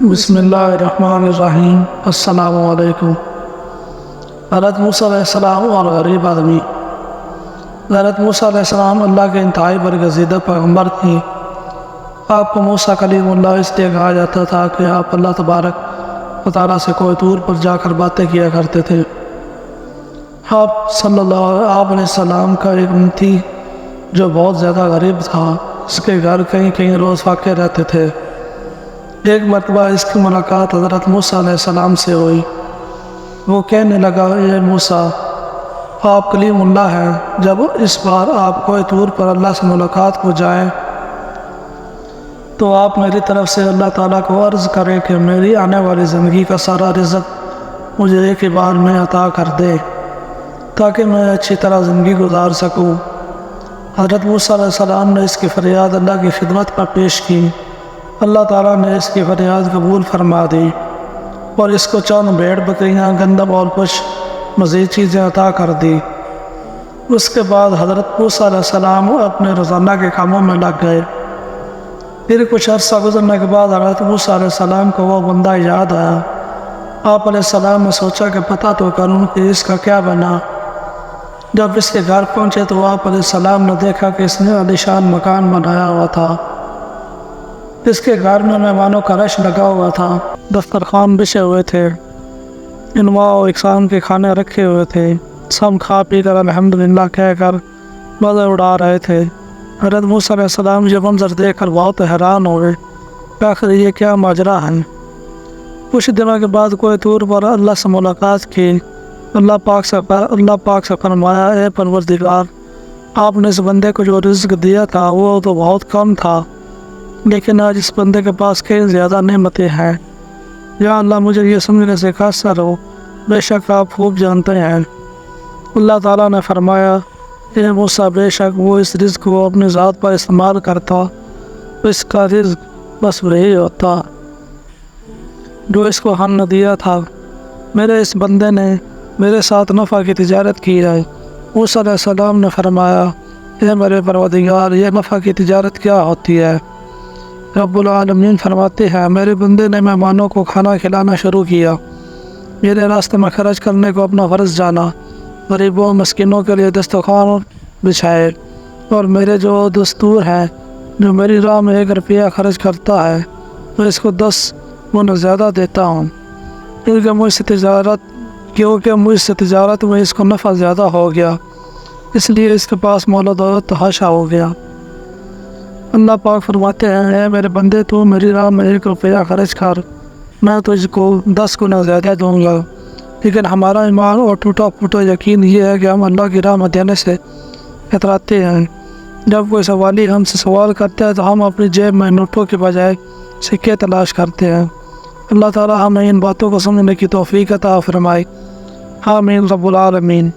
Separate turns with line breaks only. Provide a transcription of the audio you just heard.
بسم اللہ الرحمن الرحیم۔ السلام علیکم۔ حضرت موسیٰ علیہ السلام اور غریب آدمی۔ حضرت موسیٰ علیہ السلام اللہ کے انتہائی برگزیدہ پیغمبر تھی۔ آپ کو موسیٰ کلیم اللہ اس لیے کہا جاتا تھا کہ آپ اللہ تبارک و تعالیٰ سے کوئی طور پر جا کر باتیں کیا کرتے تھے۔ آپ صلی اللہ علیہ وسلم کا ایک امتی جو بہت زیادہ غریب تھا، اس کے گھر کہیں روز واقع رہتے تھے۔ ایک مرتبہ اس کی ملاقات حضرت موسیٰ علیہ السلام سے ہوئی۔ وہ کہنے لگا، اے موسیٰ، آپ کلیم اللہ ہیں، جب اس بار آپ کوئی طور پر اللہ سے ملاقات کو جائیں تو آپ میری طرف سے اللہ تعالیٰ کو عرض کریں کہ میری آنے والی زندگی کا سارا رزق مجھے ایک ہی بار میں عطا کر دے تاکہ میں اچھی طرح زندگی گزار سکوں۔ حضرت موسیٰ علیہ السلام نے اس کی فریاد اللہ کی خدمت پر پیش کی۔ اللہ تعالیٰ نے اس کی فریاد قبول فرما دی اور اس کو چند بھیڑ بکریاں، گندم اور کچھ مزید چیزیں عطا کر دی۔ اس کے بعد حضرت موسیٰ علیہ السلام اپنے روزانہ کے کاموں میں لگ گئے۔ پھر کچھ عرصہ گزرنے کے بعد حضرت موسیٰ علیہ السلام کو وہ بندہ یاد آیا۔ آپ علیہ السلام نے سوچا کہ پتہ تو کروں کہ اس کا کیا بنا۔ جب اس کے گھر پہنچے تو آپ علیہ السلام نے دیکھا کہ اس نے عالیشان مکان بنایا ہوا تھا۔ اس کے گھر میں مہمانوں کا رش لگا ہوا تھا، دسترخوان بچھے ہوئے تھے، انواع و اقسام کے کھانے رکھے ہوئے تھے۔ سب کھا پی کر الحمدللہ کہہ کر مزے اڑا رہے تھے۔ حضرت موسیٰ علیہ السلام یہ منظر دیکھ کر بہت حیران ہوئے کہ آخر یہ کیا ماجرا ہے۔ کچھ دنوں کے بعد کوئی طور پر اللہ سے ملاقات کی۔ اللہ پاک سے فرمایا، اے پروردگار، آپ نے اس بندے کو جو رزق دیا تھا وہ تو بہت کم تھا، لیکن آج اس بندے کے پاس کئی زیادہ نعمتیں ہیں۔ یا اللہ، مجھے یہ سمجھنے سے قاصر ہو، بے شک آپ خوب جانتے ہیں۔ اللہ تعالیٰ نے فرمایا، اے موسیٰ، بے شک وہ اس رزق کو اپنی ذات پر استعمال کرتا، اس کا رزق بس وہی ہوتا جو اس کو ہم نے دیا تھا۔ میرے اس بندے نے میرے ساتھ نفع کی تجارت کی ہے۔ موسیٰ علیہ السلام نے فرمایا، اے میرے پروردگار، یہ نفع کی تجارت کیا ہوتی ہے؟ رب العالمین فرماتے ہیں، میرے بندے نے مہمانوں کو کھانا کھلانا شروع کیا، میرے راستے میں خرچ کرنے کو اپنا فرض جانا، غریبوں مسکینوں کے لیے دسترخوان بچھائے، اور میرے جو دستور ہیں، جو میری راہ میں 1 روپیہ خرچ کرتا ہے میں اس کو 10 گنا زیادہ دیتا ہوں، کیونکہ مجھ سے تجارت میں اس کو نفع زیادہ ہو گیا، اس لیے اس کے پاس مول و دولت تحاشا ہو گیا۔ اللہ پاک فرماتے ہیں، اے میرے بندے، تو میری راہ میں 1 روپیہ خرچ کر، میں تجھ کو 10 گنا زیادہ دوں گا۔ لیکن ہمارا ایمان اور ٹوٹا پھوٹا یقین یہ ہے کہ ہم اللہ کی راہ میں دینے سے کتراتے ہیں۔ جب کوئی سوالی ہم سے سوال کرتا ہے تو ہم اپنی جیب میں نوٹوں کے بجائے سکے تلاش کرتے ہیں۔ اللہ تعالیٰ ہمیں ان باتوں کو سمجھنے کی توفیق عطا فرمائے۔ آمین رب العالمین۔